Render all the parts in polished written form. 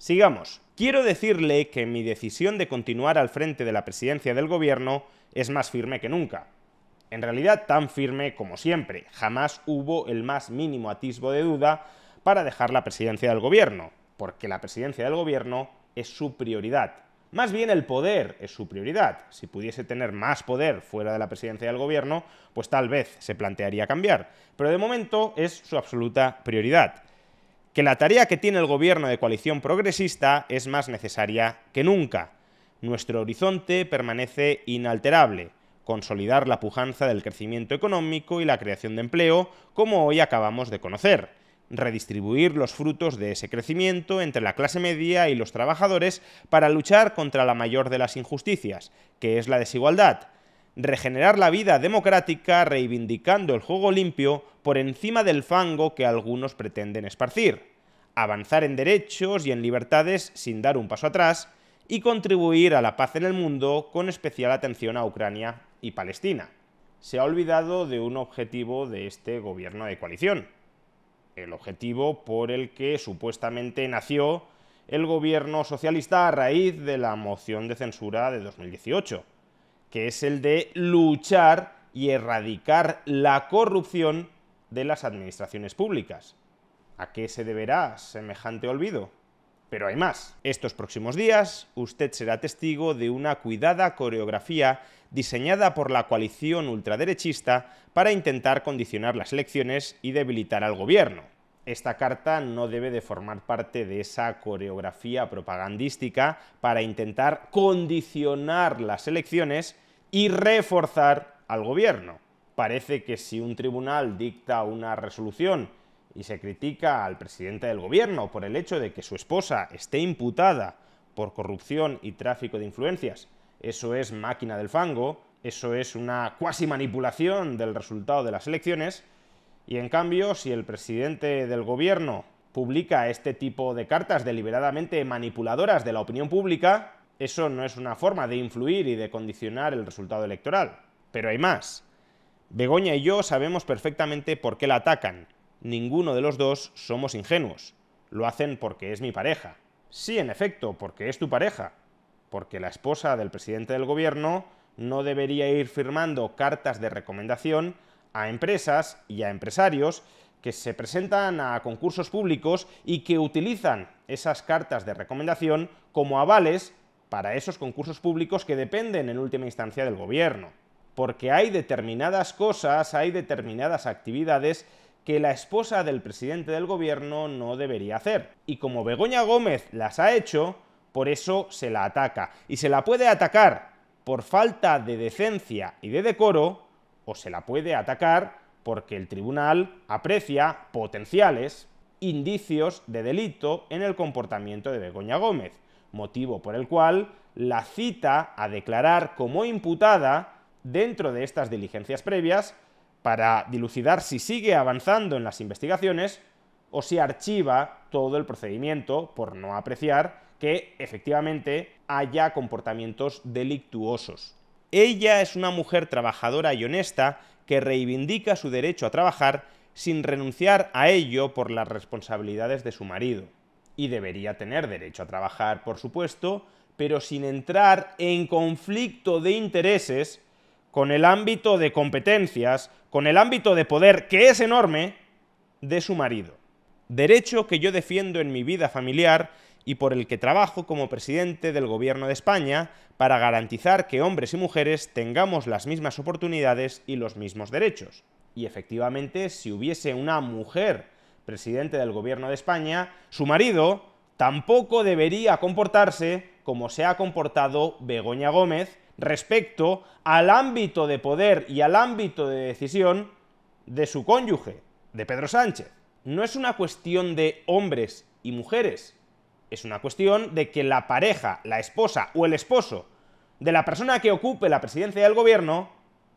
Sigamos. Quiero decirle que mi decisión de continuar al frente de la presidencia del gobierno es más firme que nunca. En realidad tan firme como siempre. Jamás hubo el más mínimo atisbo de duda para dejar la presidencia del gobierno, porque la presidencia del gobierno es su prioridad. Más bien el poder es su prioridad. Si pudiese tener más poder fuera de la presidencia del gobierno, pues tal vez se plantearía cambiar. Pero de momento es su absoluta prioridad. Que la tarea que tiene el gobierno de coalición progresista es más necesaria que nunca. Nuestro horizonte permanece inalterable: consolidar la pujanza del crecimiento económico y la creación de empleo, como hoy acabamos de conocer, redistribuir los frutos de ese crecimiento entre la clase media y los trabajadores para luchar contra la mayor de las injusticias, que es la desigualdad, regenerar la vida democrática reivindicando el juego limpio por encima del fango que algunos pretenden esparcir, avanzar en derechos y en libertades sin dar un paso atrás y contribuir a la paz en el mundo con especial atención a Ucrania y Palestina. Se ha olvidado de un objetivo de este gobierno de coalición, el objetivo por el que supuestamente nació el gobierno socialista a raíz de la moción de censura de 2018, que es el de luchar y erradicar la corrupción de las administraciones públicas. ¿A qué se deberá semejante olvido? Pero hay más. Estos próximos días, usted será testigo de una cuidada coreografía diseñada por la coalición ultraderechista para intentar condicionar las elecciones y debilitar al gobierno. Esta carta no debe de formar parte de esa coreografía propagandística para intentar condicionar las elecciones y reforzar al gobierno. Parece que si un tribunal dicta una resolución y se critica al presidente del gobierno por el hecho de que su esposa esté imputada por corrupción y tráfico de influencias, eso es máquina del fango, eso es una cuasi manipulación del resultado de las elecciones. Y en cambio, si el presidente del gobierno publica este tipo de cartas deliberadamente manipuladoras de la opinión pública, eso no es una forma de influir y de condicionar el resultado electoral. Pero hay más. Begoña y yo sabemos perfectamente por qué la atacan. Ninguno de los dos somos ingenuos. Lo hacen porque es mi pareja. Sí, en efecto, porque es tu pareja. Porque la esposa del presidente del gobierno no debería ir firmando cartas de recomendación a empresas y a empresarios que se presentan a concursos públicos y que utilizan esas cartas de recomendación como avales para esos concursos públicos que dependen en última instancia del gobierno. Porque hay determinadas cosas, hay determinadas actividades que la esposa del presidente del gobierno no debería hacer. Y como Begoña Gómez las ha hecho, por eso se la ataca. Y se la puede atacar por falta de decencia y de decoro, o se la puede atacar porque el tribunal aprecia potenciales indicios de delito en el comportamiento de Begoña Gómez, motivo por el cual la cita a declarar como imputada dentro de estas diligencias previas para dilucidar si sigue avanzando en las investigaciones o si archiva todo el procedimiento por no apreciar que efectivamente haya comportamientos delictuosos. Ella es una mujer trabajadora y honesta que reivindica su derecho a trabajar sin renunciar a ello por las responsabilidades de su marido. Y debería tener derecho a trabajar, por supuesto, pero sin entrar en conflicto de intereses con el ámbito de competencias, con el ámbito de poder, que es enorme, de su marido. Derecho que yo defiendo en mi vida familiar y por el que trabajo como presidente del Gobierno de España para garantizar que hombres y mujeres tengamos las mismas oportunidades y los mismos derechos. Y efectivamente, si hubiese una mujer presidente del Gobierno de España, su marido tampoco debería comportarse como se ha comportado Begoña Gómez respecto al ámbito de poder y al ámbito de decisión de su cónyuge, de Pedro Sánchez. No es una cuestión de hombres y mujeres, es una cuestión de que la pareja, la esposa o el esposo de la persona que ocupe la presidencia del gobierno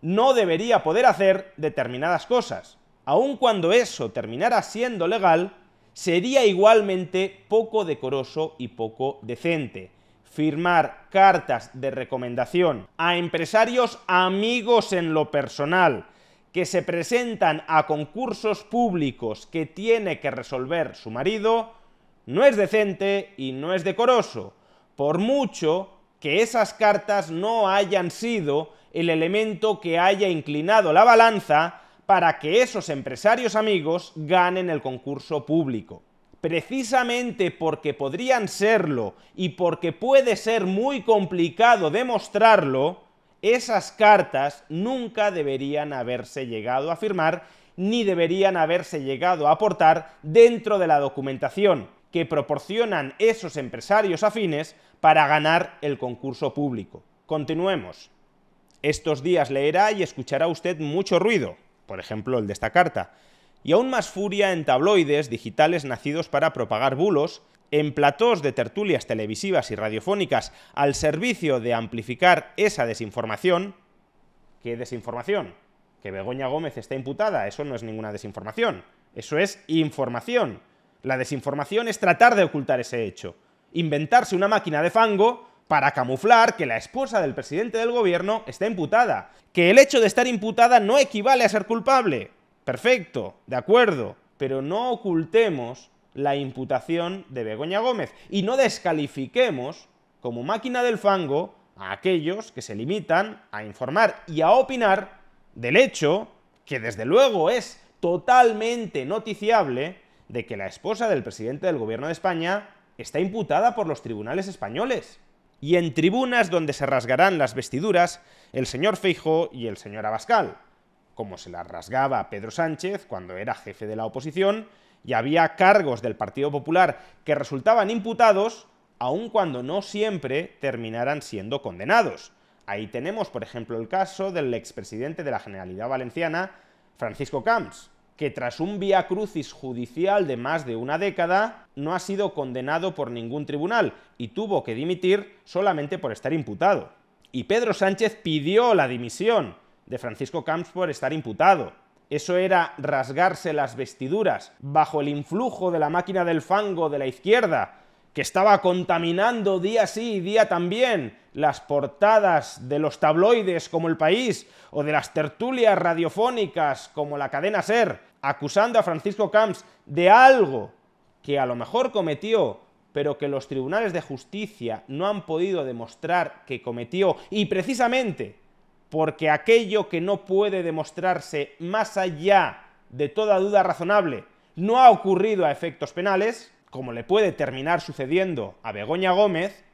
no debería poder hacer determinadas cosas. Aun cuando eso terminara siendo legal, sería igualmente poco decoroso y poco decente firmar cartas de recomendación a empresarios amigos en lo personal que se presentan a concursos públicos que tiene que resolver su marido. no es decente y no es decoroso, por mucho que esas cartas no hayan sido el elemento que haya inclinado la balanza para que esos empresarios amigos ganen el concurso público. Precisamente porque podrían serlo y porque puede ser muy complicado demostrarlo, esas cartas nunca deberían haberse llegado a firmar ni deberían haberse llegado a aportar dentro de la documentación que proporcionan esos empresarios afines para ganar el concurso público. Continuemos. Estos días leerá y escuchará usted mucho ruido, por ejemplo el de esta carta, y aún más furia en tabloides digitales nacidos para propagar bulos, en platós de tertulias televisivas y radiofónicas al servicio de amplificar esa desinformación. ¿Qué desinformación? Que Begoña Gómez está imputada, eso no es ninguna desinformación, eso es información. La desinformación es tratar de ocultar ese hecho, inventarse una máquina de fango para camuflar que la esposa del presidente del gobierno está imputada, que el hecho de estar imputada no equivale a ser culpable. Perfecto, de acuerdo, pero no ocultemos la imputación de Begoña Gómez y no descalifiquemos como máquina del fango a aquellos que se limitan a informar y a opinar del hecho, que desde luego es totalmente noticiable, de que la esposa del presidente del gobierno de España está imputada por los tribunales españoles. Y en tribunas donde se rasgarán las vestiduras el señor Feijóo y el señor Abascal, como se las rasgaba Pedro Sánchez cuando era jefe de la oposición y había cargos del Partido Popular que resultaban imputados, aun cuando no siempre terminaran siendo condenados. Ahí tenemos, por ejemplo, el caso del expresidente de la Generalidad Valenciana, Francisco Camps, que tras un vía crucis judicial de más de una década no ha sido condenado por ningún tribunal y tuvo que dimitir solamente por estar imputado. Y Pedro Sánchez pidió la dimisión de Francisco Camps por estar imputado. Eso era rasgarse las vestiduras bajo el influjo de la máquina del fango de la izquierda, que estaba contaminando día sí y día también las portadas de los tabloides como El País o de las tertulias radiofónicas como la cadena SER, acusando a Francisco Camps de algo que a lo mejor cometió, pero que los tribunales de justicia no han podido demostrar que cometió, y precisamente porque aquello que no puede demostrarse más allá de toda duda razonable no ha ocurrido a efectos penales, como le puede terminar sucediendo a Begoña Gómez,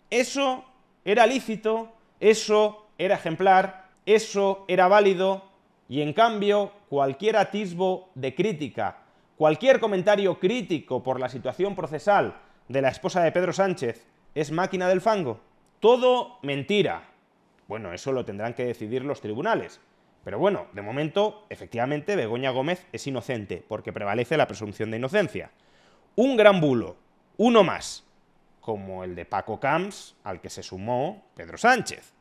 eso era lícito, eso era ejemplar, eso era válido, y en cambio cualquier atisbo de crítica, cualquier comentario crítico por la situación procesal de la esposa de Pedro Sánchez es máquina del fango. Todo mentira. Bueno, eso lo tendrán que decidir los tribunales. Pero bueno, de momento, efectivamente, Begoña Gómez es inocente, porque prevalece la presunción de inocencia. Un gran bulo, uno más, como el de Paco Camps, al que se sumó Pedro Sánchez.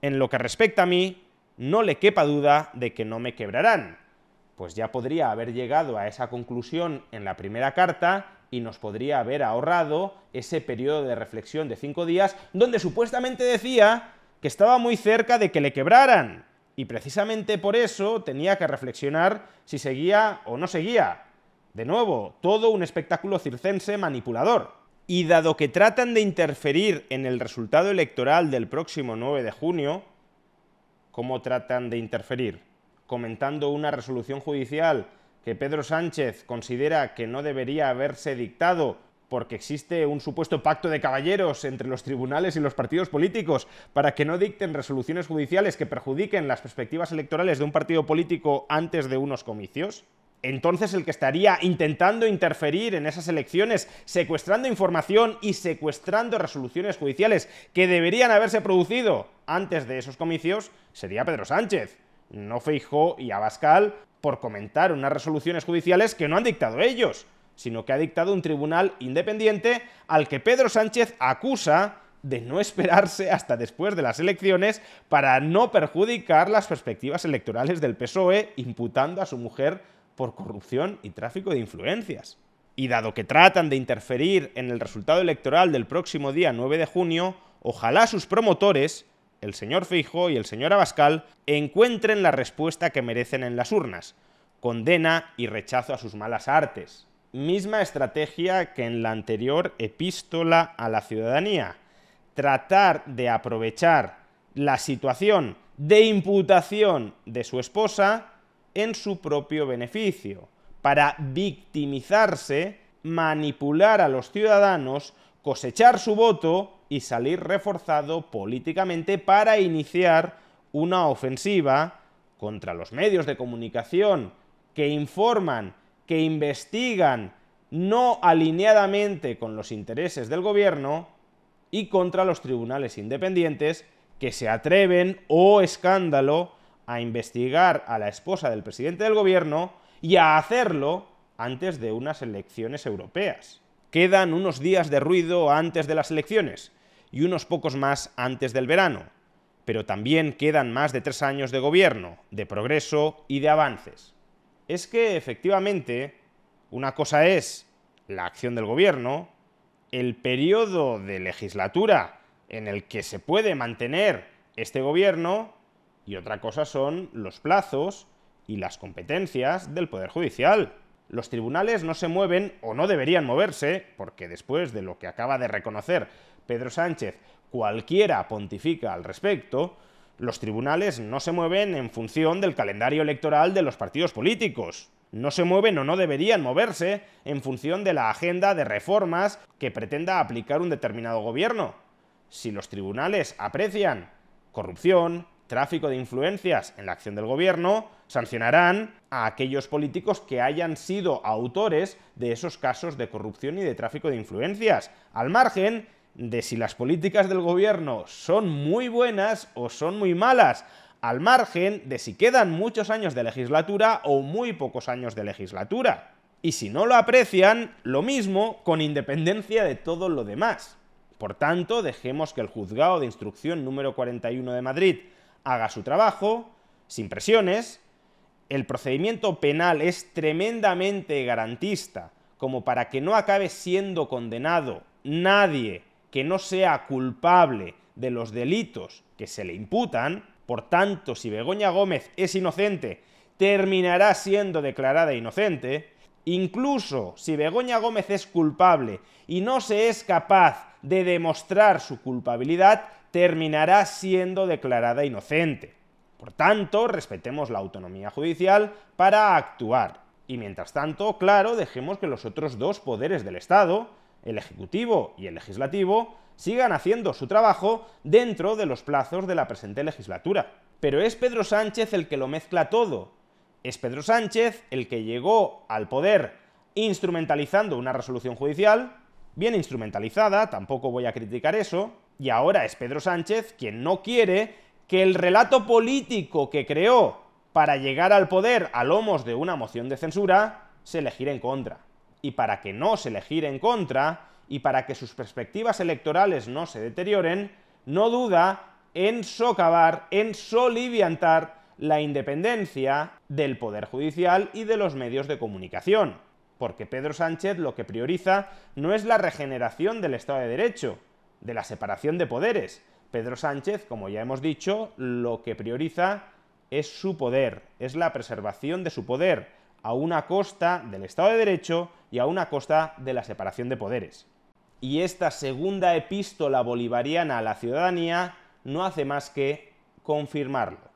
En lo que respecta a mí, no le quepa duda de que no me quebrarán, pues ya podría haber llegado a esa conclusión en la primera carta y nos podría haber ahorrado ese periodo de reflexión de 5 días donde supuestamente decía que estaba muy cerca de que le quebraran, y precisamente por eso tenía que reflexionar si seguía o no seguía. De nuevo, todo un espectáculo circense manipulador. Y dado que tratan de interferir en el resultado electoral del próximo 9 de junio, ¿cómo tratan de interferir? Comentando una resolución judicial que Pedro Sánchez considera que no debería haberse dictado porque existe un supuesto pacto de caballeros entre los tribunales y los partidos políticos para que no dicten resoluciones judiciales que perjudiquen las perspectivas electorales de un partido político antes de unos comicios. Entonces el que estaría intentando interferir en esas elecciones, secuestrando información y secuestrando resoluciones judiciales que deberían haberse producido antes de esos comicios, sería Pedro Sánchez, no Feijóo y Abascal, por comentar unas resoluciones judiciales que no han dictado ellos, sino que ha dictado un tribunal independiente al que Pedro Sánchez acusa de no esperarse hasta después de las elecciones para no perjudicar las perspectivas electorales del PSOE, imputando a su mujer por corrupción y tráfico de influencias. Y dado que tratan de interferir en el resultado electoral del próximo día 9 de junio, ojalá sus promotores, el señor Feijóo y el señor Abascal, encuentren la respuesta que merecen en las urnas: condena y rechazo a sus malas artes. Misma estrategia que en la anterior epístola a la ciudadanía. Tratar de aprovechar la situación de imputación de su esposa en su propio beneficio, para victimizarse, manipular a los ciudadanos, cosechar su voto y salir reforzado políticamente para iniciar una ofensiva contra los medios de comunicación que informan, que investigan no alineadamente con los intereses del gobierno y contra los tribunales independientes que se atreven, oh escándalo, a investigar a la esposa del presidente del gobierno y a hacerlo antes de unas elecciones europeas. Quedan unos días de ruido antes de las elecciones y unos pocos más antes del verano, pero también quedan más de 3 años de gobierno, de progreso y de avances. Es que, efectivamente, una cosa es la acción del gobierno, el periodo de legislatura en el que se puede mantener este gobierno, y otra cosa son los plazos y las competencias del Poder Judicial. Los tribunales no se mueven, o no deberían moverse, porque después de lo que acaba de reconocer Pedro Sánchez, cualquiera pontifica al respecto. Los tribunales no se mueven en función del calendario electoral de los partidos políticos. No se mueven o no deberían moverse en función de la agenda de reformas que pretenda aplicar un determinado gobierno. Si los tribunales aprecian corrupción, tráfico de influencias en la acción del gobierno, sancionarán a aquellos políticos que hayan sido autores de esos casos de corrupción y de tráfico de influencias, al margen de si las políticas del gobierno son muy buenas o son muy malas, al margen de si quedan muchos años de legislatura o muy pocos años de legislatura. Y si no lo aprecian, lo mismo con independencia de todo lo demás. Por tanto, dejemos que el Juzgado de Instrucción número 41 de Madrid haga su trabajo, sin presiones. El procedimiento penal es tremendamente garantista, como para que no acabe siendo condenado nadie que no sea culpable de los delitos que se le imputan. Por tanto, si Begoña Gómez es inocente, terminará siendo declarada inocente. Incluso si Begoña Gómez es culpable y no se es capaz de demostrar su culpabilidad, terminará siendo declarada inocente. Por tanto, respetemos la autonomía judicial para actuar. Y mientras tanto, claro, dejemos que los otros dos poderes del Estado, el Ejecutivo y el Legislativo, sigan haciendo su trabajo dentro de los plazos de la presente legislatura. Pero es Pedro Sánchez el que lo mezcla todo. Es Pedro Sánchez el que llegó al poder instrumentalizando una resolución judicial, bien instrumentalizada, tampoco voy a criticar eso, y ahora es Pedro Sánchez quien no quiere que el relato político que creó para llegar al poder a lomos de una moción de censura se le gire en contra. Y para que no se le gire en contra, y para que sus perspectivas electorales no se deterioren, no duda en socavar, en soliviantar la independencia del Poder Judicial y de los medios de comunicación. Porque Pedro Sánchez lo que prioriza no es la regeneración del Estado de Derecho, de la separación de poderes. Pedro Sánchez, como ya hemos dicho, lo que prioriza es su poder, es la preservación de su poder, a una costa del Estado de Derecho y a una costa de la separación de poderes. Y esta segunda epístola bolivariana a la ciudadanía no hace más que confirmarlo.